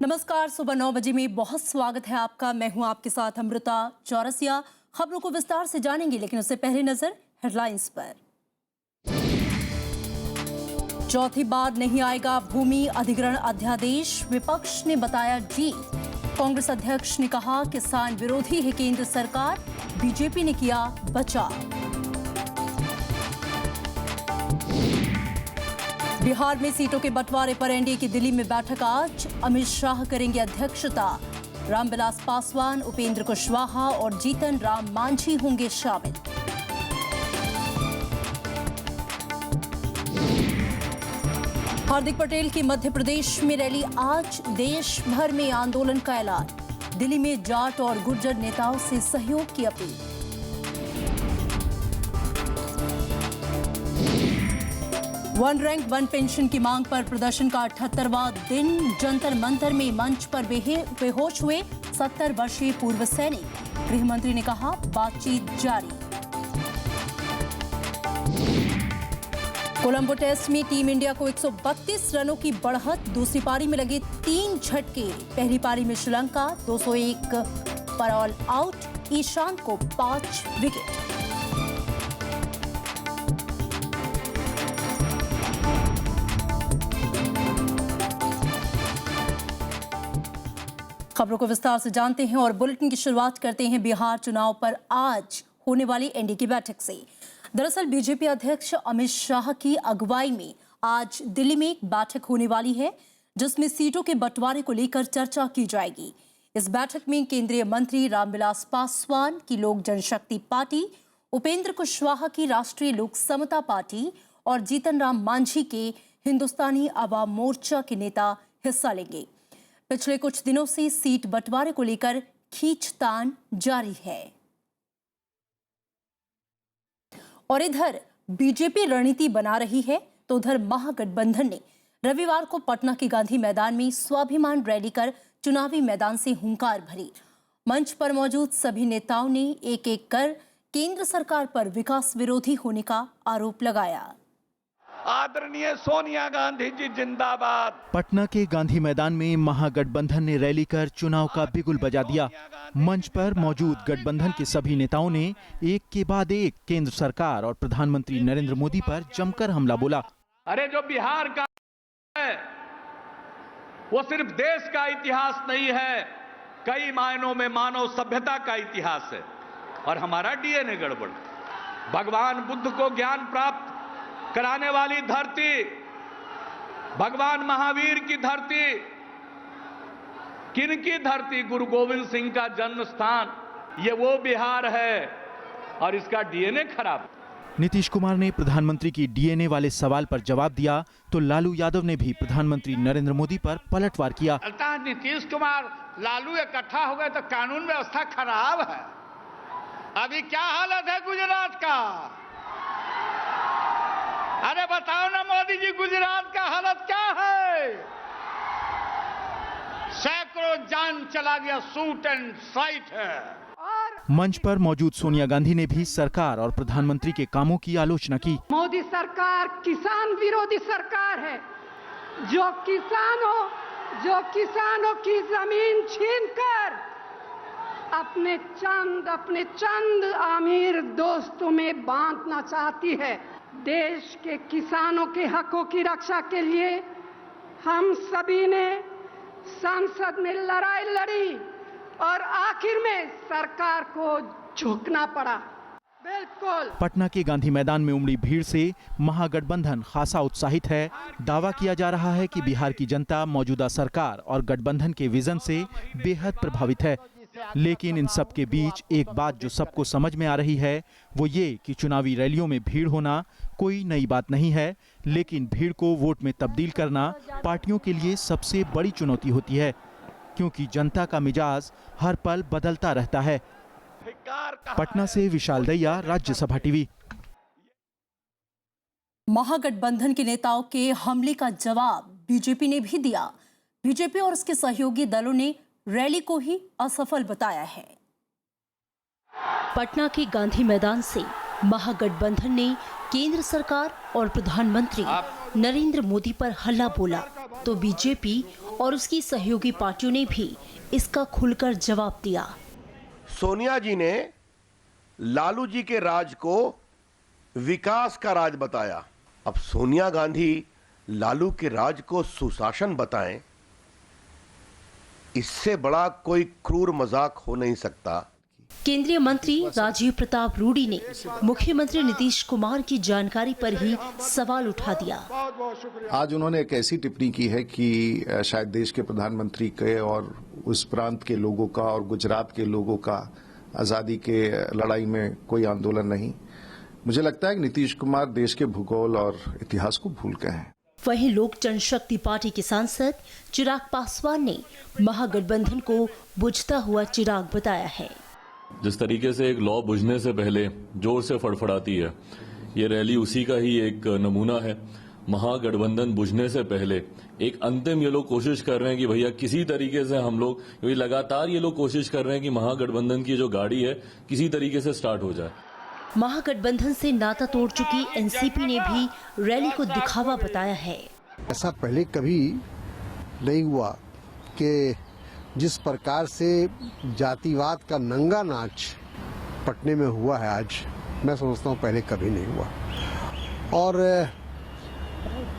नमस्कार, सुबह 9 बजे में बहुत स्वागत है आपका। मैं हूं आपके साथ अमृता चौरसिया। खबरों को विस्तार से जानेंगे, लेकिन उससे पहले नजर हेडलाइंस पर। चौथी बार नहीं आएगा भूमि अधिग्रहण अध्यादेश, विपक्ष ने बताया जीत। कांग्रेस अध्यक्ष ने कहा किसान विरोधी है केंद्र सरकार, बीजेपी ने किया बचाव। बिहार में सीटों के बंटवारे पर एनडीए की दिल्ली में बैठक आज, अमित शाह करेंगे अध्यक्षता। रामविलास पासवान, उपेंद्र कुशवाहा और जीतन राम मांझी होंगे शामिल। हार्दिक पटेल की मध्य प्रदेश में रैली आज, देश भर में आंदोलन का ऐलान। दिल्ली में जाट और गुर्जर नेताओं से सहयोग की appeal. One rank one pension की मांग पर प्रदर्शन का 78वां दिन, जंतर मंतर में मंच पर बेहोश हुए 70 वर्षीय पूर्व सैनिक। गृह मंत्री ने कहा बातचीत जारी। कोलंबो टेस्ट में टीम इंडिया को 132 रनों की बढ़त, दूसरी पारी में लगे 3 झटके। पहली पारी में श्रीलंका 201 पर ऑल आउट, ईशांत को 5 विकेट। खबरों को विस्तार से जानते हैं और बुलेटिन की शुरुआत करते हैं बिहार चुनाव पर आज होने वाली एनडीए की बैठक से। दरअसल बीजेपी अध्यक्ष अमित शाह की अगुवाई में आज दिल्ली में एक बैठक होने वाली है, जिसमें सीटों के बंटवारे को लेकर चर्चा की जाएगी। इस बैठक में केंद्रीय मंत्री रामविलास पासवान की लोक जनशक्ति पार्टी, उपेंद्र कुशवाहा की राष्ट्रीय लोक समता पार्टी और जीतन राम मांझी के हिंदुस्तानी आवाम मोर्चा के नेता हिस्सा लेंगे। पिछले कुछ दिनों से सीट बंटवारे को लेकर खींचतान जारी है। और इधर बीजेपी रणनीति बना रही है, तो उधर महागठबंधन ने रविवार को पटना के गांधी मैदान में स्वाभिमान रैली कर चुनावी मैदान से हुंकार भरी। मंच पर मौजूद सभी नेताओं ने एक एक कर केंद्र सरकार पर विकास विरोधी होने का आरोप लगाया। आदरणीय सोनिया गांधी जी जिंदाबाद। पटना के गांधी मैदान में महागठबंधन ने रैली कर चुनाव का बिगुल बजा दिया। मंच पर मौजूद गठबंधन के सभी नेताओं ने एक के बाद एक केंद्र सरकार और प्रधानमंत्री नरेंद्र मोदी पर जमकर हमला बोला। अरे जो बिहार का है वो सिर्फ देश का इतिहास नहीं है, कई मायनों में मानव सभ्यता का इतिहास है। और हमारा डीएनए गड़बड़। भगवान बुद्ध को ज्ञान प्राप्त कराने वाली धरती, भगवान महावीर की धरती, किनकी धरती? गुरु गोविंद सिंह का जन्म स्थान, ये वो बिहार है और इसका डीएनए खराब। नीतीश कुमार ने प्रधानमंत्री की डीएनए वाले सवाल पर जवाब दिया, तो लालू यादव ने भी प्रधानमंत्री नरेंद्र मोदी पर पलटवार किया। लगता है नीतीश कुमार लालू इकट्ठा हो गए तो कानून व्यवस्था खराब है। अभी क्या हालत है गुजरात का? अरे बताओ ना मोदी जी, गुजरात का हालत क्या है? सैकड़ों जान चला गया, शूट एंड साइट है। मंच पर मौजूद सोनिया गांधी ने भी सरकार और प्रधानमंत्री के कामों की आलोचना की। मोदी सरकार किसान विरोधी सरकार है, जो किसानों की जमीन छीनकर अपने चंद अमीर दोस्तों में बांटना चाहती है। देश के किसानों के हकों की रक्षा के लिए हम सभी ने संसद में लड़ाई लड़ी और आखिर में सरकार को झुकना पड़ा। बिल्कुल। पटना के गांधी मैदान में उमड़ी भीड़ से महागठबंधन खासा उत्साहित है। दावा किया जा रहा है कि बिहार की जनता मौजूदा सरकार और गठबंधन के विजन से बेहद प्रभावित है। लेकिन इन सब के बीच एक बात जो सबको समझ में आ रही है, वो ये कि चुनावी रैलियों में भीड़ होना कोई नई बात नहीं है, लेकिन भीड़ को वोट में तब्दील करना पार्टियों के लिए सबसे बड़ी चुनौती होती है, क्योंकि जनता का मिजाज हर पल बदलता रहता है। पटना से विशाल दैया, राज्यसभा टीवी। महागठबंधन के नेताओं के हमले का जवाब बीजेपी ने भी दिया। बीजेपी और उसके सहयोगी दलों ने रैली को ही असफल बताया है। पटना के गांधी मैदान से महागठबंधन ने केंद्र सरकार और प्रधानमंत्री नरेंद्र मोदी पर हल्ला बोला। तो बीजेपी और उसकी सहयोगी पार्टियों ने भी इसका खुलकर जवाब दिया। सोनिया जी ने लालू जी के राज को विकास का राज बताया। अब सोनिया गांधी लालू के राज को सुशासन बताएं, इससे बड़ा कोई क्रूर मजाक हो नहीं सकता। केंद्रीय मंत्री राजीव प्रताप रूडी ने मुख्यमंत्री नीतीश कुमार की जानकारी पर ही सवाल उठा दिया। आज उन्होंने एक ऐसी टिप्पणी की है कि शायद देश के प्रधानमंत्री के और उस प्रांत के लोगों का और गुजरात के लोगों का आजादी के लड़ाई में कोई आंदोलन नहीं। मुझे लगता है कि नीतीश कुमार देश के भूगोल और इतिहास को भूल गए हैं। वहीं लोक जनशक्ति पार्टी के सांसद चिराग पासवान ने महागठबंधन को बुझता हुआ चिराग बताया है। जिस तरीके से एक लौ बुझने से पहले जोर से फड़फड़ाती है, ये रैली उसी का ही एक नमूना है। महागठबंधन बुझने से पहले एक अंतिम ये लोग कोशिश कर रहे हैं कि भैया किसी तरीके से हम लोग, क्योंकि लगातार ये लोग कोशिश कर रहे हैं कि महागठबंधन की जो गाड़ी है किसी तरीके से स्टार्ट हो जाए। महागठबंधन से नाता तोड़ चुकी एनसीपी ने भी रैली को दिखावा बताया है। ऐसा पहले कभी नहीं हुआ कि जिस प्रकार से जातिवाद का नंगा नाच पटने में हुआ है आज, मैं समझता हूँ पहले कभी नहीं हुआ। और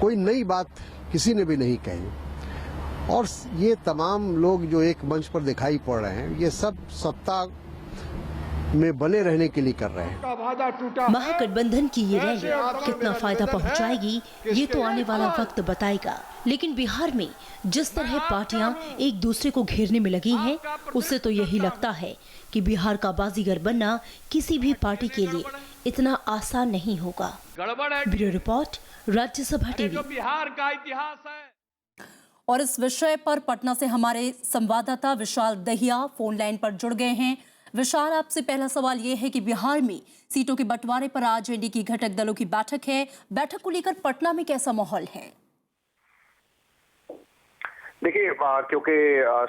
कोई नई बात किसी ने भी नहीं कही। और ये तमाम लोग जो एक मंच पर दिखाई पड़ रहे हैं, ये सब सत्ता में बने रहने के लिए कर रहे हैं। महागठबंधन की ये रैली कितना फायदा पहुंचाएगी, ये तो आने वाला वक्त बताएगा। लेकिन बिहार में जिस तरह पार्टियां एक दूसरे को घेरने में लगी हैं, उससे तो यही लगता है कि बिहार का बाजीगर बनना किसी भी पार्टी के लिए इतना आसान नहीं होगा। Bureau report, Rajya Sabha TV. Bihar का इतिहास है। और इस विषय पर पटना से हमारे संवाददाता विशाल दहिया फोन लाइन पर जुड़ गए हैं। विशाल, आपसे पहला सवाल ये है कि बिहार में सीटों के बंटवारे पर आज एनडीए की घटक दलों की बैठक है। बैठक को लेकर पटना में कैसा माहौल है? देखिए, क्योंकि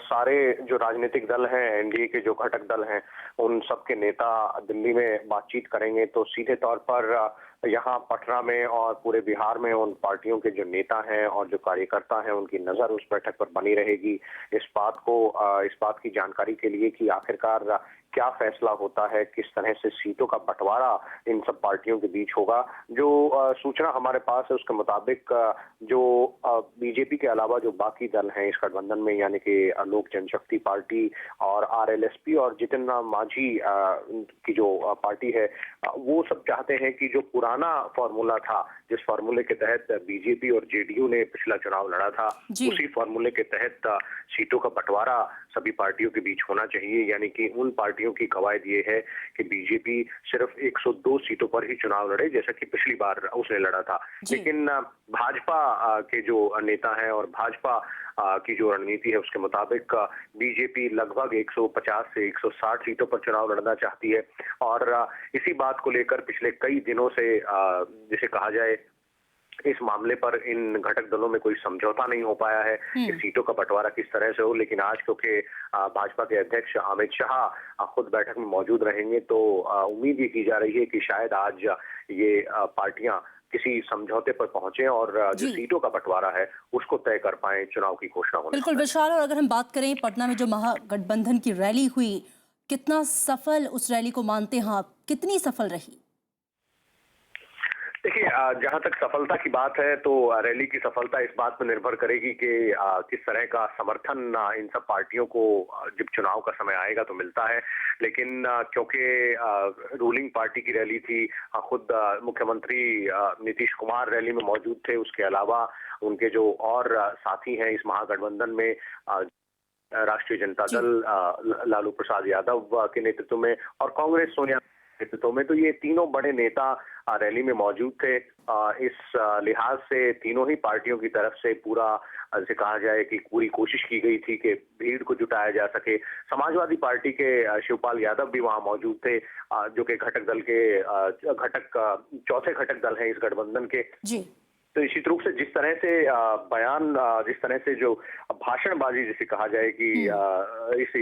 सारे जो राजनीतिक दल हैं, एनडीए के जो घटक दल हैं, उन सबके नेता दिल्ली में बातचीत करेंगे, तो सीधे तौर पर यहाँ पटना में और पूरे बिहार में उन पार्टियों के जो नेता हैं और जो कार्यकर्ता हैं, उनकी नजर उस बैठक पर बनी रहेगी। इस बात की जानकारी के लिए कि आखिरकार क्या फैसला होता है, किस तरह से सीटों का बंटवारा इन सब पार्टियों के बीच होगा। जो सूचना हमारे पास है उसके मुताबिक जो बीजेपी के अलावा जो बाकी दल हैं इस गठबंधन में, यानी कि लोक जनशक्ति पार्टी और आरएलएसपी और जितिन राम मांझी की जो पार्टी है, वो सब चाहते हैं कि जो पुराना फॉर्मूला था, जिस फॉर्मूले के तहत बीजेपी और जेडीयू ने पिछला चुनाव लड़ा था, उसी फॉर्मूले के तहत सीटों का बंटवारा सभी पार्टियों के बीच होना चाहिए। यानी कि उन पार्टियों की कवायद ये है कि बीजेपी सिर्फ 102 सीटों पर ही चुनाव लड़े, जैसा कि पिछली बार उसने लड़ा था। लेकिन भाजपा के जो नेता हैं और भाजपा की जो रणनीति है उसके मुताबिक बीजेपी लगभग 150 से 160 सीटों पर चुनाव लड़ना चाहती है। और इसी बात को लेकर पिछले कई दिनों से जिसे कहा जाए, इस मामले पर इन घटक दलों में कोई समझौता नहीं हो पाया है कि सीटों का बंटवारा किस तरह से हो। लेकिन आज क्योंकि भाजपा के अध्यक्ष अमित शाह खुद बैठक में मौजूद रहेंगे, तो उम्मीद ये की जा रही है कि शायद आज ये पार्टियां किसी समझौते पर पहुंचे और जो सीटों का बंटवारा है उसको तय कर पाए, चुनाव की घोषणा होने। बिल्कुल विशाल, और अगर हम बात करें पटना में जो महागठबंधन की रैली हुई, कितना सफल उस रैली को मानते हैं आप, कितनी सफल रही? देखिए, जहां तक सफलता की बात है तो रैली की सफलता इस बात पर निर्भर करेगी कि किस तरह का समर्थन इन सब पार्टियों को जब चुनाव का समय आएगा तो मिलता है। लेकिन क्योंकि रूलिंग पार्टी की रैली थी, खुद मुख्यमंत्री नीतीश कुमार रैली में मौजूद थे, उसके अलावा उनके जो और साथी हैं इस महागठबंधन में, राष्ट्रीय जनता दल लालू प्रसाद यादव के नेतृत्व में और कांग्रेस सोनिया नेतृत्व में, तो ये तीनों बड़े नेता रैली में मौजूद थे। इस लिहाज से तीनों ही पार्टियों की तरफ से पूरा जैसे कहा जाए कि पूरी कोशिश की गई थी कि भीड़ को जुटाया जा सके। समाजवादी पार्टी के शिवपाल यादव भी वहां मौजूद थे, जो कि चौथे घटक दल हैं इस गठबंधन के। तो निश्चित रूप से जिस तरह से बयान, जिस तरह से जो भाषणबाजी जिसे कहा जाए कि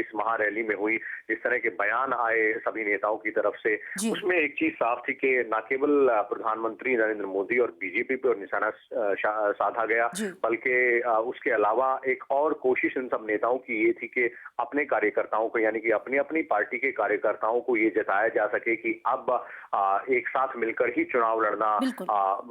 इस महारैली में हुई, जिस तरह के बयान आए सभी नेताओं की तरफ से, उसमें एक चीज साफ थी कि न केवल प्रधानमंत्री नरेंद्र मोदी और बीजेपी पर निशाना साधा गया, बल्कि उसके अलावा एक और कोशिश इन सब नेताओं की ये थी कि अपने कार्यकर्ताओं को, यानी कि अपनी अपनी पार्टी के कार्यकर्ताओं को ये जताया जा सके कि अब एक साथ मिलकर ही चुनाव लड़ना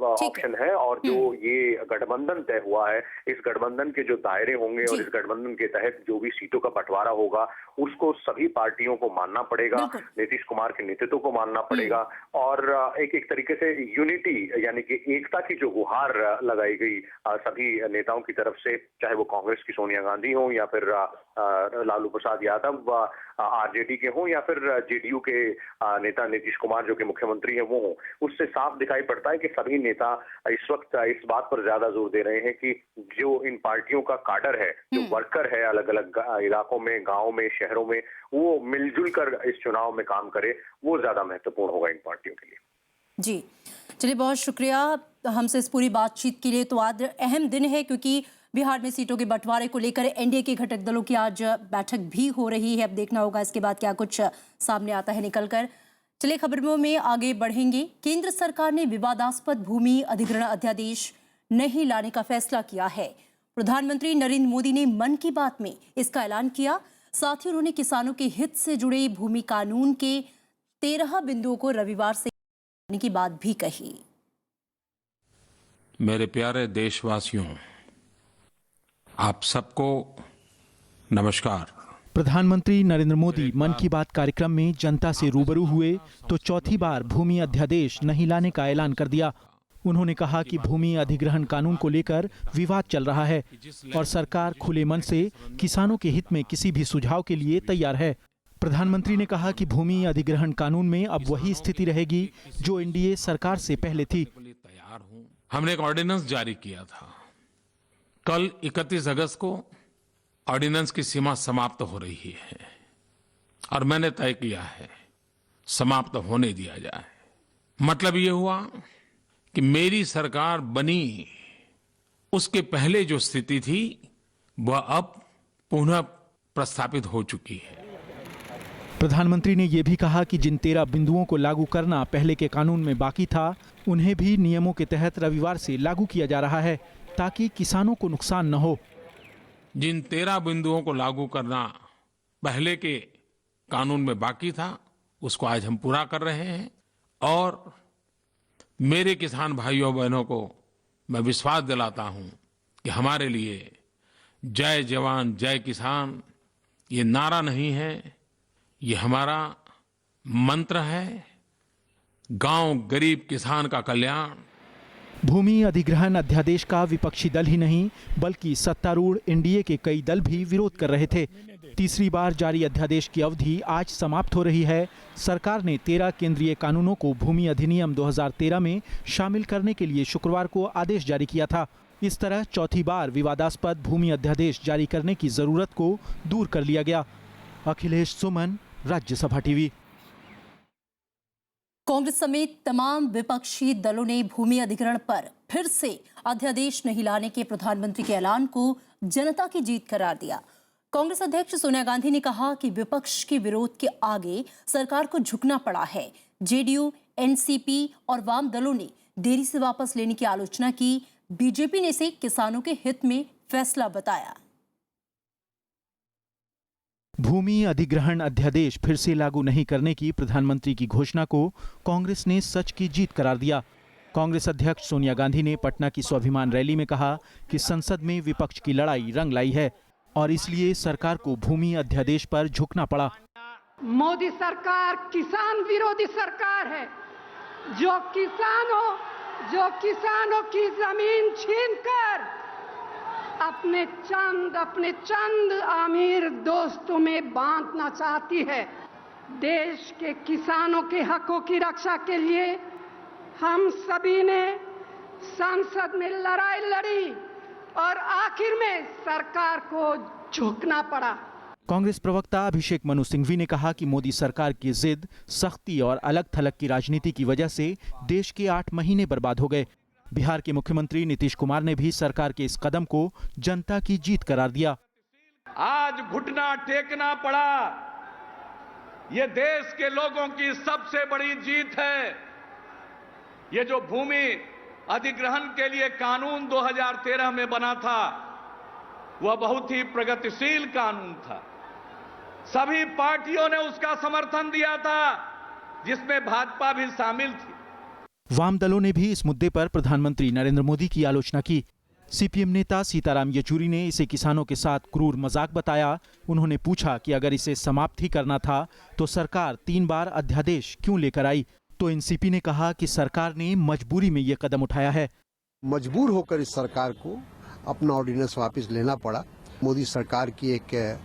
ऑप्शन है, और जो ये गठबंधन तय हुआ है, इस गठबंधन के जो दायरे होंगे और इस गठबंधन के तहत जो भी सीटों का बंटवारा होगा उसको सभी पार्टियों को मानना पड़ेगा, नीतीश कुमार के नेतृत्व को मानना पड़ेगा, और एक तरीके से यूनिटी यानी कि एकता की जो गुहार लगाई गई सभी नेताओं की तरफ से, चाहे वो कांग्रेस की सोनिया गांधी हो या फिर लालू प्रसाद यादव आरजेडी के हों या फिर जेडीयू के नेता नीतीश कुमार जो कि मुख्यमंत्री हैं वो हों, उससे साफ दिखाई पड़ता है कि सभी नेता इस वक्त इस बात पर ज्यादा जोर दे रहे हैं कि जो इन पार्टियों का काडर है, जो वर्कर है अलग अलग इलाकों में, गाँव में, शहरों में, वो मिलजुल कर इस चुनाव में काम करे, वो ज्यादा महत्वपूर्ण होगा इन पार्टियों के लिए। जी चलिए, बहुत शुक्रिया हमसे इस पूरी बातचीत के लिए। तो आज अहम दिन है क्योंकि बिहार में सीटों के बंटवारे को लेकर एनडीए के घटक दलों की आज बैठक भी हो रही है। अब देखना होगा इसके बाद क्या कुछ सामने आता है निकलकर। चलिए खबरों में आगे बढ़ेंगे। केंद्र सरकार ने विवादास्पद भूमि अधिग्रहण अध्यादेश नहीं लाने का फैसला किया है। प्रधानमंत्री नरेंद्र मोदी ने मन की बात में इसका ऐलान किया। साथ ही उन्होंने किसानों के हित से जुड़े भूमि कानून के 13 बिंदुओं को रविवार से लाने की बात भी कही। मेरे प्यारे देशवासियों, आप सबको नमस्कार। प्रधानमंत्री नरेंद्र मोदी मन की बात कार्यक्रम में जनता से रूबरू हुए तो चौथी बार भूमि अध्यादेश नहीं लाने का ऐलान कर दिया। उन्होंने कहा कि भूमि अधिग्रहण कानून को लेकर विवाद चल रहा है और सरकार खुले मन से किसानों के हित में किसी भी सुझाव के लिए तैयार है। प्रधानमंत्री ने कहा कि भूमि अधिग्रहण कानून में अब वही स्थिति रहेगी जो एनडीए सरकार से पहले थी। हमने एक ऑर्डिनेंस जारी किया था। कल 31 अगस्त को ऑर्डिनेंस की सीमा समाप्त हो रही है और मैंने तय किया है समाप्त होने दिया जाए। मतलब ये हुआ कि मेरी सरकार बनी उसके पहले जो स्थिति थी वह अब पुनः प्रस्थापित हो चुकी है। प्रधानमंत्री ने यह भी कहा कि जिन 13 बिंदुओं को लागू करना पहले के कानून में बाकी था, उन्हें भी नियमों के तहत रविवार से लागू किया जा रहा है ताकि किसानों को नुकसान न हो। जिन 13 बिंदुओं को लागू करना पहले के कानून में बाकी था, उसको आज हम पूरा कर रहे हैं और मेरे किसान भाइयों बहनों को मैं विश्वास दिलाता हूं कि हमारे लिए जय जवान जय किसान ये नारा नहीं है, ये हमारा मंत्र है। गांव गरीब किसान का कल्याण। भूमि अधिग्रहण अध्यादेश का विपक्षी दल ही नहीं बल्कि सत्तारूढ़ एनडीए के कई दल भी विरोध कर रहे थे। तीसरी बार जारी अध्यादेश की अवधि आज समाप्त हो रही है। सरकार ने 13 केंद्रीय कानूनों को भूमि अधिनियम 2013 में शामिल करने के लिए शुक्रवार को आदेश जारी किया था। इस तरह चौथी बार विवादास्पद भूमि अध्यादेश जारी करने की जरूरत को दूर कर लिया गया। अखिलेश सुमन, राज्यसभा टीवी। कांग्रेस समेत तमाम विपक्षी दलों ने भूमि अधिग्रहण पर फिर से अध्यादेश नहीं लाने के प्रधानमंत्री के ऐलान को जनता की जीत करार दिया। कांग्रेस अध्यक्ष सोनिया गांधी ने कहा कि विपक्ष के विरोध के आगे सरकार को झुकना पड़ा है। जेडीयू, एनसीपी और वाम दलों ने देरी से वापस लेने की आलोचना की। बीजेपी ने इसे किसानों के हित में फैसला बताया। भूमि अधिग्रहण अध्यादेश फिर से लागू नहीं करने की प्रधानमंत्री की घोषणा को कांग्रेस ने सच की जीत करार दिया। कांग्रेस अध्यक्ष सोनिया गांधी ने पटना की स्वाभिमान रैली में कहा कि संसद में विपक्ष की लड़ाई रंग लाई है और इसलिए सरकार को भूमि अध्यादेश पर झुकना पड़ा। मोदी सरकार किसान विरोधी सरकार है, जो किसानों की जमीन छीनकर अपने चंद अमीर दोस्तों में बांटना चाहती है। देश के किसानों के हकों की रक्षा के लिए हम सभी ने संसद में लड़ाई लड़ी और आखिर में सरकार को झुकना पड़ा। कांग्रेस प्रवक्ता अभिषेक मनु सिंघवी ने कहा कि मोदी सरकार की जिद, सख्ती और अलग थलग की राजनीति की वजह से देश के 8 महीने बर्बाद हो गए। बिहार के मुख्यमंत्री नीतीश कुमार ने भी सरकार के इस कदम को जनता की जीत करार दिया। आज घुटना टेकना पड़ा, ये देश के लोगों की सबसे बड़ी जीत है। ये जो भूमि अधिग्रहण के लिए कानून 2013 में बना था, वह बहुत ही प्रगतिशील कानून था। सभी पार्टियों ने उसका समर्थन दिया था, जिसमें भाजपा भी शामिल थी। वाम दलों ने भी इस मुद्दे पर प्रधानमंत्री नरेंद्र मोदी की आलोचना की। सीपीएम नेता सीताराम येचुरी ने इसे किसानों के साथ क्रूर मजाक बताया। उन्होंने पूछा कि अगर इसे समाप्त ही करना था तो सरकार 3 बार अध्यादेश क्यों लेकर आई। तो एनसीपी ने कहा कि सरकार ने मजबूरी में ये कदम उठाया है। मजबूर होकर इस सरकार को अपना ऑर्डिनेंस वापस लेना पड़ा। मोदी सरकार की एक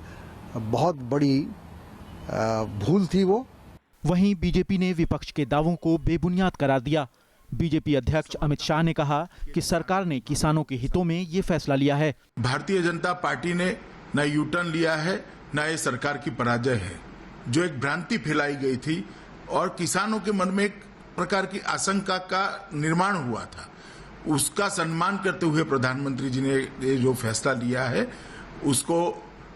बहुत बड़ी भूल थी वो। वहीं बीजेपी ने विपक्ष के दावों को बेबुनियाद करार दिया। बीजेपी अध्यक्ष अमित शाह ने कहा कि सरकार ने किसानों के हितों में ये फैसला लिया है। भारतीय जनता पार्टी ने न यू टर्न लिया है, न ये सरकार की पराजय है। जो एक भ्रांति फैलाई गई थी और किसानों के मन में एक प्रकार की आशंका का निर्माण हुआ था, उसका सम्मान करते हुए प्रधानमंत्री जी ने ये जो फैसला लिया है, उसको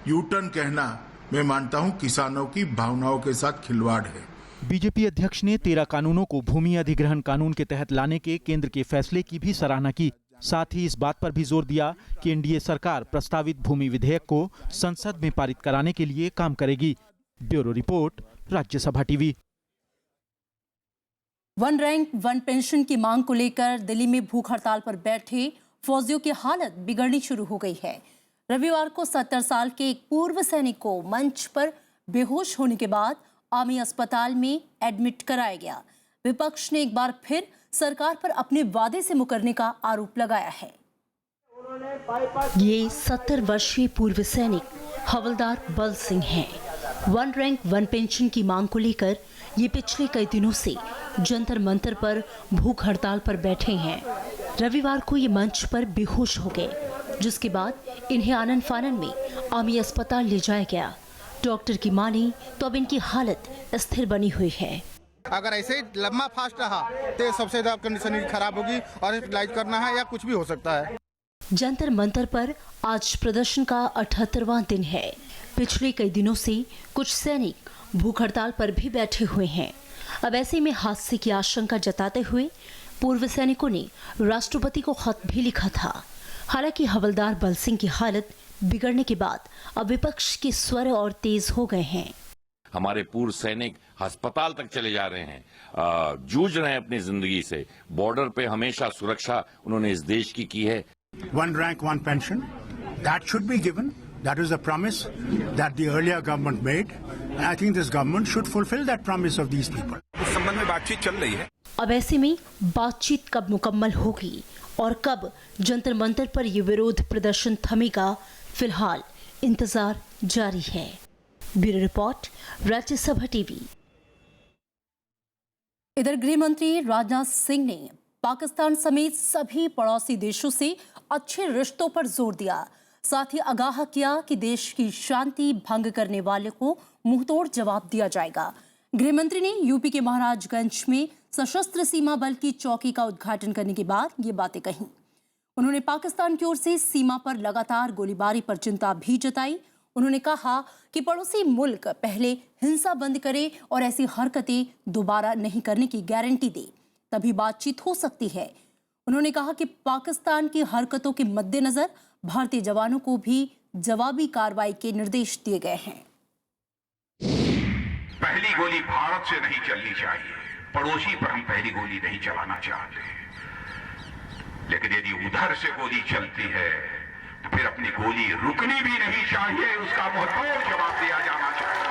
यू टर्न कहना मैं मानता हूं किसानों की भावनाओं के साथ खिलवाड़ है। बीजेपी अध्यक्ष ने 13 कानूनों को भूमि अधिग्रहण कानून के तहत लाने के केंद्र के फैसले की भी सराहना की। साथ ही इस बात पर भी जोर दिया कि एनडीए सरकार प्रस्तावित भूमि विधेयक को संसद में पारित कराने के लिए काम करेगी। Bureau report, Rajya Sabha TV. One rank one pension की मांग को लेकर दिल्ली में भूख हड़ताल पर बैठे फौजियों की हालत बिगड़नी शुरू हो गई है। रविवार को 70 साल के एक पूर्व सैनिक को मंच पर बेहोश होने के बाद आर्मी अस्पताल में एडमिट कराया गया। विपक्ष ने एक बार फिर सरकार पर अपने वादे से मुकरने का आरोप लगाया है। ये 70 वर्षीय पूर्व सैनिक हवलदार बल सिंह हैं। वन रैंक वन पेंशन की मांग को लेकर ये पिछले कई दिनों से जंतर मंतर पर भूख हड़ताल पर बैठे हैं। रविवार को ये मंच पर बेहोश हो गए, जिसके बाद इन्हें आनन फानन में आर्मी अस्पताल ले जाया गया। डॉक्टर की माने तो अब इनकी हालत स्थिर बनी हुई है। अगर ऐसे ही लम्बा फास्ट रहा तो सबसे ज्यादा कंडीशन खराब होगी और इलाज करना है या कुछ भी हो सकता है। जंतर मंतर पर आज प्रदर्शन का 78वां दिन है। पिछले कई दिनों से कुछ सैनिक भूख हड़ताल पर भी बैठे हुए हैं। अब ऐसे में हादसे की आशंका जताते हुए पूर्व सैनिकों ने राष्ट्रपति को खत भी लिखा था। हालांकि हवलदार बल सिंह की हालत बिगड़ने के बाद अब विपक्ष के स्वर और तेज हो गए हैं। हमारे पूर्व सैनिक अस्पताल तक चले जा रहे हैं, जूझ रहे हैं अपनी जिंदगी से। बॉर्डर पे हमेशा सुरक्षा उन्होंने इस देश की है। One rank, one pension, that should be given. That is a promise that the earlier government made, and I think this government should fulfill that promise of these people. इस संबंध में बातचीत चल रही है। अब ऐसे में बातचीत कब मुकम्मल होगी और कब जंतर मंतर पर ये विरोध प्रदर्शन थमेगा, फिलहाल इंतजार जारी है। Bureau report, Rajya Sabha TV. इधर गृह मंत्री राजनाथ सिंह ने पाकिस्तान समेत सभी पड़ोसी देशों से अच्छे रिश्तों पर जोर दिया। साथ ही आगाह किया कि देश की शांति भंग करने वाले को मुंहतोड़ जवाब दिया जाएगा। गृह मंत्री ने यूपी के महाराजगंज में सशस्त्र सीमा बल की चौकी का उद्घाटन करने के बाद ये बातें कही। उन्होंने पाकिस्तान की ओर से सीमा पर लगातार गोलीबारी पर चिंता भी जताई। उन्होंने कहा कि पड़ोसी मुल्क पहले हिंसा बंद करे और ऐसी हरकतें दोबारा नहीं करने की गारंटी दे, तभी बातचीत हो सकती है। उन्होंने कहा कि पाकिस्तान की हरकतों के मद्देनजर भारतीय जवानों को भी जवाबी कार्रवाई के निर्देश दिए गए हैं। पहली गोली भारत से नहीं चलनी चाहिए, पड़ोसी पर हम पहली गोली नहीं चलाना चाहते, लेकिन यदि उधर से गोली चलती है तो फिर अपनी गोली रुकनी भी नहीं चाहिए, उसका मुंहतोड़ जवाब दिया जाना चाहिए।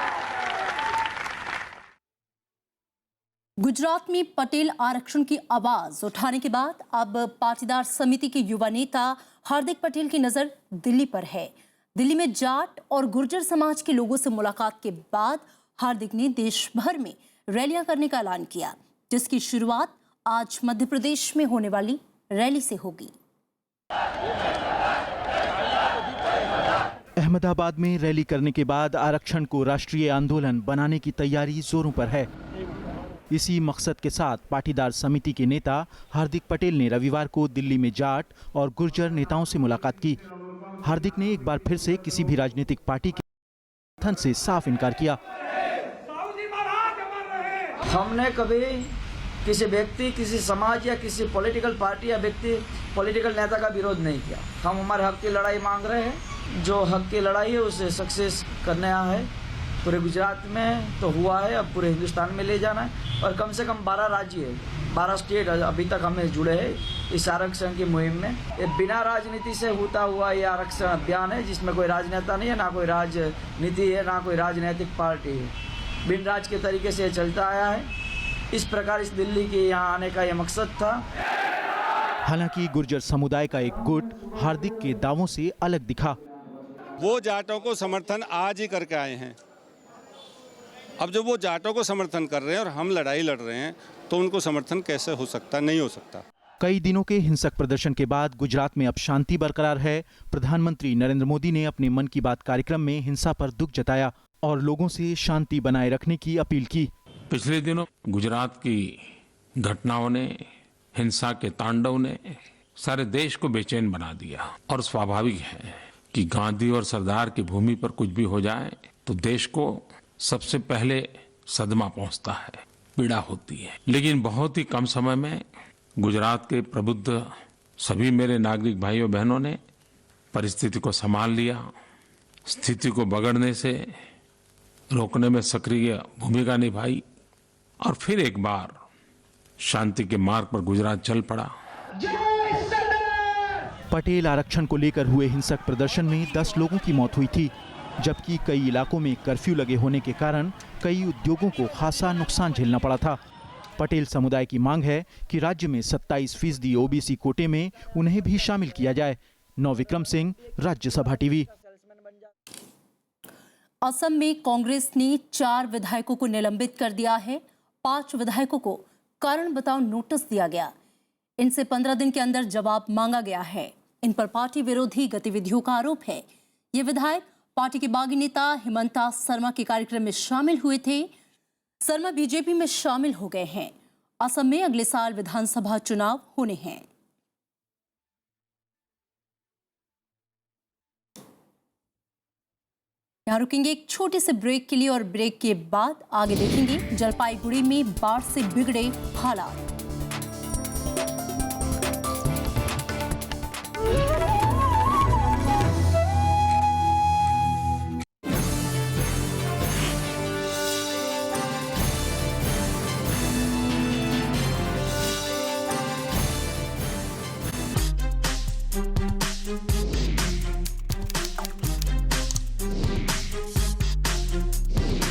गुजरात में पटेल आरक्षण की आवाज उठाने के बाद अब पाटीदार समिति के युवा नेता हार्दिक पटेल की नजर दिल्ली पर है। दिल्ली में जाट और गुर्जर समाज के लोगों से मुलाकात के बाद हार्दिक ने देश भर में रैलियां करने का ऐलान किया, जिसकी शुरुआत आज मध्य प्रदेश में होने वाली रैली से होगी। अहमदाबाद में रैली करने के बाद आरक्षण को राष्ट्रीय आंदोलन बनाने की तैयारी जोरों पर है। इसी मकसद के साथ पाटीदार समिति के नेता हार्दिक पटेल ने रविवार को दिल्ली में जाट और गुर्जर नेताओं से मुलाकात की। हार्दिक ने एक बार फिर से किसी भी राजनीतिक पार्टी के समर्थन से साफ इनकार किया। हमने कभी किसी व्यक्ति, किसी समाज या किसी पॉलिटिकल पार्टी या व्यक्ति, पॉलिटिकल नेता का विरोध नहीं किया। हम हमारे हक की लड़ाई मांग रहे हैं। जो हक की लड़ाई है उसे सक्सेस करने आया है। पूरे गुजरात में तो हुआ है, अब पूरे हिंदुस्तान में ले जाना है। और कम से कम 12 राज्य है, 12 स्टेट अभी तक हमें जुड़े हैं इस आरक्षण की मुहिम में। ये बिना राजनीति से होता हुआ ये आरक्षण अभियान है, जिसमें कोई राजनेता नहीं है, ना कोई राजनीति है, ना कोई राजनीतिक पार्टी है। बिन राज के तरीके से चलता आया है। इस प्रकार इस दिल्ली के यहाँ आने का यह मकसद था। हालांकि गुर्जर समुदाय का एक गुट हार्दिक के दावों से अलग दिखा। वो जाटों को समर्थन आज ही करके आए हैं। अब जब वो जाटों को समर्थन कर रहे हैं और हम लड़ाई लड़ रहे हैं तो उनको समर्थन कैसे हो सकता? नहीं हो सकता। कई दिनों के हिंसक प्रदर्शन के बाद गुजरात में अब शांति बरकरार है। प्रधानमंत्री नरेंद्र मोदी ने अपने मन की बात कार्यक्रम में हिंसा पर दुख जताया और लोगों से शांति बनाए रखने की अपील की। पिछले दिनों गुजरात की घटनाओं ने, हिंसा के तांडव ने सारे देश को बेचैन बना दिया। और स्वाभाविक है कि गांधी और सरदार की भूमि पर कुछ भी हो जाए तो देश को सबसे पहले सदमा पहुंचता है, पीड़ा होती है। लेकिन बहुत ही कम समय में गुजरात के प्रबुद्ध सभी मेरे नागरिक भाइयों बहनों ने परिस्थिति को संभाल लिया, स्थिति को बिगड़ने से रोकने में सक्रिय भूमिका निभाई और फिर एक बार शांति के मार्ग पर गुजरात चल पड़ा। पटेल आरक्षण को लेकर हुए हिंसक प्रदर्शन में 10 लोगों की मौत हुई थी, जबकि कई इलाकों में कर्फ्यू लगे होने के कारण कई उद्योगों को खासा नुकसान झेलना पड़ा था। पटेल समुदाय की मांग है कि राज्य में 27% ओबीसी कोटे में उन्हें भी शामिल किया जाए। नवविक्रम सिंह, राज्यसभा टीवी। असम में कांग्रेस ने 4 विधायकों को निलंबित कर दिया है। 5 विधायकों को कारण बताओ नोटिस दिया गया। इनसे 15 दिन के अंदर जवाब मांगा गया है। इन पर पार्टी विरोधी गतिविधियों का आरोप है। ये विधायक पार्टी के बागी नेता हिमंता शर्मा के कार्यक्रम में शामिल हुए थे। शर्मा बीजेपी में शामिल हो गए हैं। असम में अगले साल विधानसभा चुनाव होने हैं। यहाँ रुकेंगे एक छोटे से ब्रेक के लिए और ब्रेक के बाद आगे देखेंगे जलपाईगुड़ी में बाढ़ से बिगड़े हालात।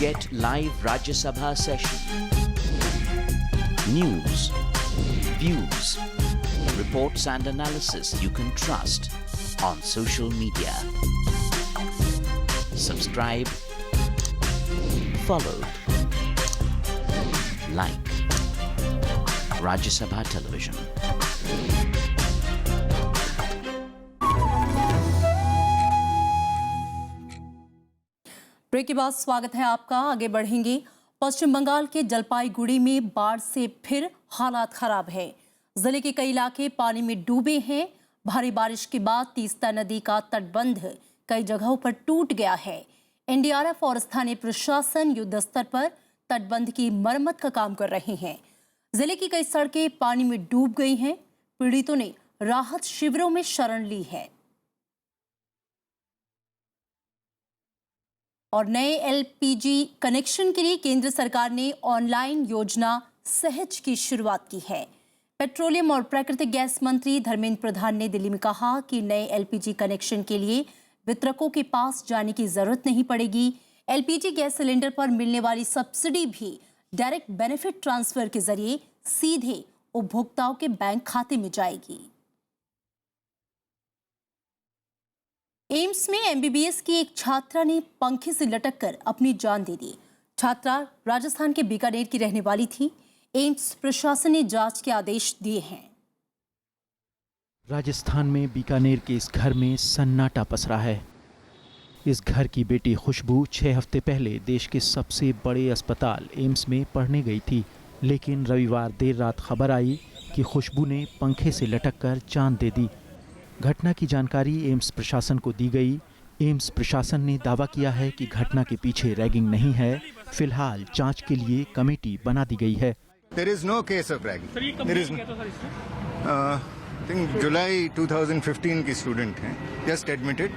Get live Rajya Sabha session. News, views, reports and analysis you can trust on social media. Subscribe, follow, like Rajya Sabha Television. Break के बाद स्वागत है आपका। आगे बढ़ेंगे। पश्चिम बंगाल के जलपाईगुड़ी में बाढ़ से फिर हालात खराब है। जिले के कई इलाके पानी में डूबे हैं। भारी बारिश के बाद तीस्ता नदी का तटबंध कई जगहों पर टूट गया है। एनडीआरएफ और स्थानीय प्रशासन युद्ध स्तर पर तटबंध की मरम्मत का काम कर रहे हैं। जिले की कई सड़कें पानी में डूब गई हैं। पीड़ितों ने राहत शिविरों में शरण ली है और नए एलपीजी कनेक्शन के लिए केंद्र सरकार ने ऑनलाइन योजना सहज की शुरुआत की है। पेट्रोलियम और प्राकृतिक गैस मंत्री धर्मेंद्र प्रधान ने दिल्ली में कहा कि नए एलपीजी कनेक्शन के लिए वितरकों के पास जाने की जरूरत नहीं पड़ेगी। एलपीजी गैस सिलेंडर पर मिलने वाली सब्सिडी भी डायरेक्ट बेनिफिट ट्रांसफर के जरिए सीधे उपभोक्ताओं के बैंक खाते में जाएगी। एम्स में एमबीबीएस की एक छात्रा ने पंखे से लटककर अपनी जान दे दी। छात्रा राजस्थान के बीकानेर की रहने वाली थी। एम्स प्रशासन ने जांच के आदेश दिए हैं। राजस्थान में बीकानेर के इस घर में सन्नाटा पसरा है। इस घर की बेटी खुशबू 6 हफ्ते पहले देश के सबसे बड़े अस्पताल एम्स में पढ़ने गई थी। लेकिन रविवार देर रात खबर आई कि खुशबू ने पंखे से लटककर जान दे दी। घटना की जानकारी एम्स प्रशासन को दी गई। एम्स प्रशासन ने दावा किया है कि घटना के पीछे रैगिंग नहीं है। फिलहाल जांच के लिए कमेटी बना दी गई है। There is no case of ragging. There is I think July 2015 की स्टूडेंट हैं, just admitted,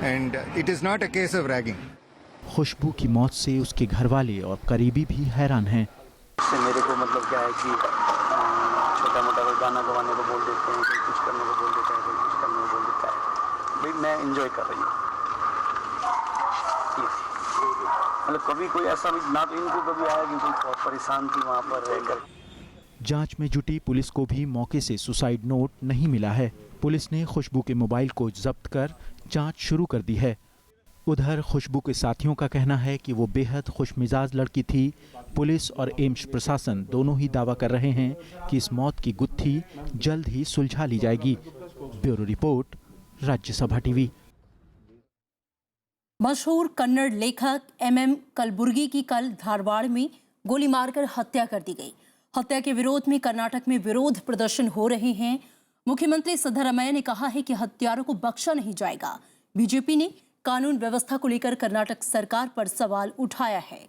and it is not a case of ragging. खुशबू की मौत से उसके घरवाले और करीबी भी हैरान हैं। इससे मेरे को मतलब क्या है कि छोटा मोटा कोई गाना गवाने को बोल देते हैं, कोई कुछ करने को बोल देता है, कोई कुछ करने को बोल देता है। भाई मैं एंजॉय कर रही हूँ। मतलब कभी कोई ऐसा भी ना तो इनको कभी आया कि कोई परेशान थी वहाँ पर रहकर। जांच में जुटी पुलिस को भी मौके से सुसाइड नोट नहीं मिला है। पुलिस ने खुशबू के मोबाइल को जब्त कर जांच शुरू कर दी है। उधर खुशबू के साथियों का कहना है कि वो बेहद खुशमिजाज लड़की थी। पुलिस और एम्स प्रशासन दोनों ही दावा कर रहे हैं कि इस मौत की गुत्थी जल्द ही सुलझा ली जाएगी। Bureau report, Rajya Sabha TV. मशहूर कन्नड़ लेखक MM कलबुर्गी की कल धारवाड़ में गोली मारकर हत्या कर दी गई। हत्या के विरोध में कर्नाटक में विरोध प्रदर्शन हो रहे हैं। मुख्यमंत्री सिद्धरामैया ने कहा है कि हत्यारों को बख्शा नहीं जाएगा। बीजेपी ने कानून व्यवस्था को लेकर कर्नाटक सरकार पर सवाल उठाया है।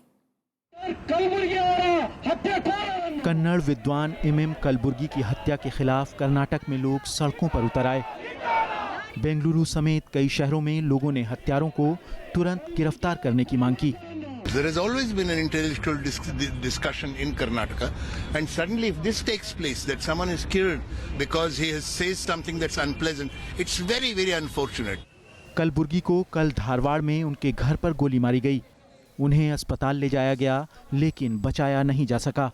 कन्नड़ विद्वान MM कलबुर्गी की हत्या के खिलाफ कर्नाटक में लोग सड़कों पर उतर आए। बेंगलुरु समेत कई शहरों में लोगों ने हत्यारों को तुरंत गिरफ्तार करने की मांग की। There has always been an intellectual discussion in Karnataka, and suddenly if this takes place, that someone is killed because he has said something that's unpleasant, it's very, very unfortunate. Kalaburagi को कल धारवाड़ में उनके घर पर गोली मारी गई। उन्हें अस्पताल ले जाया गया, लेकिन बचाया नहीं जा सका।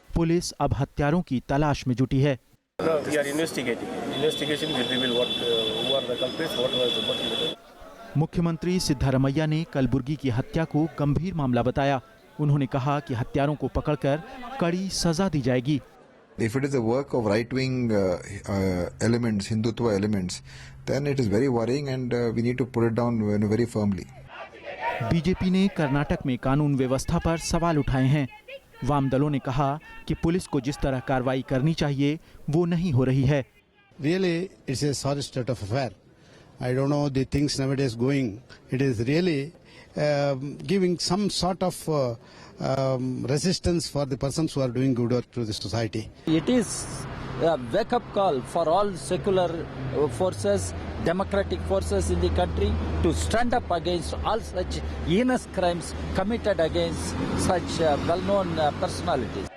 पुलिस अब हत्यारों की तलाश में जुटी है। We are investigating. Investigation will reveal who are the culprits, what was the motive. मुख्यमंत्री सिद्धरामैया ने कलबुर्गी की हत्या को गंभीर मामला बताया। उन्होंने कहा कि हत्यारों को पकड़कर कड़ी सजा दी जाएगी। If it is the work of right-wing elements, Hindutva elements, then it is very worrying and we need to put it down very firmly. BJP ने कर्नाटक में कानून व्यवस्था पर सवाल उठाए हैं। वाम दलों ने कहा कि पुलिस को जिस तरह कार्रवाई करनी चाहिए वो नहीं हो रही है। Really, it's a sorry state of affair. I don't know the things nowadays going. It is really giving some sort of resistance for the persons who are doing good work to the society. It is a wake-up call for all secular forces, democratic forces in the country to stand up against all such heinous crimes committed against such well-known personalities.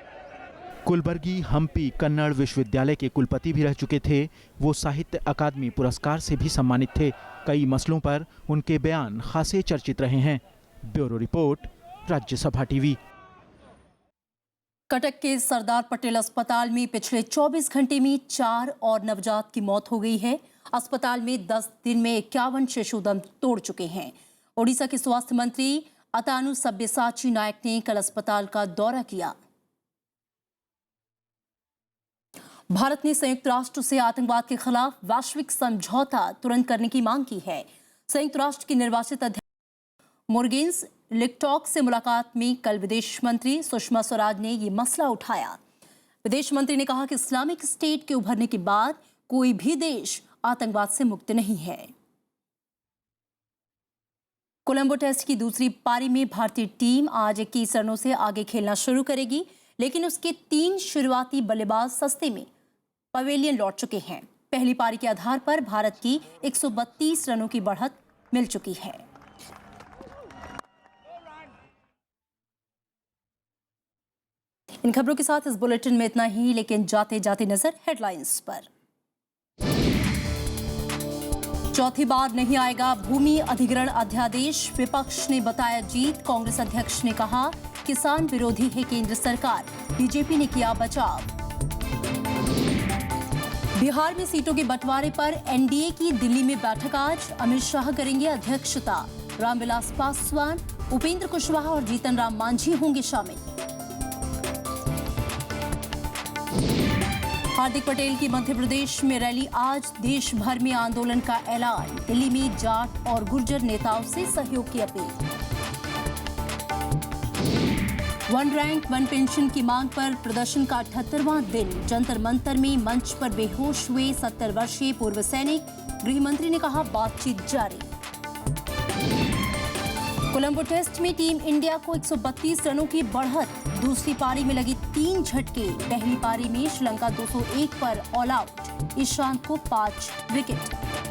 Kalburgi Hampi Kannada विश्वविद्यालय के कुलपति भी रह चुके थे। वो साहित्य अकादमी पुरस्कार से भी सम्मानित थे। कई मसलों पर उनके बयान खासे चर्चित रहे हैं। Bureau report, Rajya Sabha TV. Cuttack के सरदार पटेल अस्पताल में पिछले 24 घंटे में 4 और नवजात की मौत हो गई है। अस्पताल में 10 दिन में 51 शिशु दम तोड़ चुके हैं। ओडिशा के स्वास्थ्य मंत्री अतानु सब्यसाची नायक ने कल अस्पताल का दौरा किया। भारत ने संयुक्त राष्ट्र से आतंकवाद के खिलाफ वैश्विक समझौता तुरंत करने की मांग की है। संयुक्त राष्ट्र की निर्वाचित अध्यक्ष मोर्गेन्स लिकटॉक से मुलाकात में कल विदेश मंत्री सुषमा स्वराज ने ये मसला उठाया। विदेश मंत्री ने कहा कि इस्लामिक स्टेट के उभरने के बाद कोई भी देश आतंकवाद से मुक्त नहीं है। कोलंबो टेस्ट की दूसरी पारी में भारतीय टीम आज 21 रनों से आगे खेलना शुरू करेगी, लेकिन उसके 3 शुरुआती बल्लेबाज सस्ते में पवेलियन लौट चुके हैं। पहली पारी के आधार पर भारत की 132 रनों की बढ़त मिल चुकी है। इन खबरों के साथ इस बुलेटिन में इतना ही, लेकिन जाते जाते नजर हेडलाइंस पर। चौथी बार नहीं आएगा भूमि अधिग्रहण अध्यादेश, विपक्ष ने बताया जीत। कांग्रेस अध्यक्ष ने कहा किसान विरोधी है केंद्र सरकार, बीजेपी ने किया बचाव। बिहार में सीटों के बंटवारे पर एनडीए की दिल्ली में बैठक आज, अमित शाह करेंगे अध्यक्षता। रामविलास पासवान, उपेंद्र कुशवाहा और जीतन राम मांझी होंगे शामिल। हार्दिक पटेल की मध्य प्रदेश में रैली आज, देश भर में आंदोलन का ऐलान। दिल्ली में जाट और गुर्जर नेताओं से सहयोग की appeal. One rank one pension की मांग पर प्रदर्शन का 78वां दिन। जंतर मंतर में मंच पर बेहोश हुए 70 वर्षीय पूर्व सैनिक। गृह मंत्री ने कहा बातचीत जारी। कोलंबो टेस्ट में टीम इंडिया को 132 रनों की बढ़त। दूसरी पारी में लगी 3 झटके। पहली पारी में श्रीलंका 201 पर ऑल आउट। ईशांत को 5 विकेट।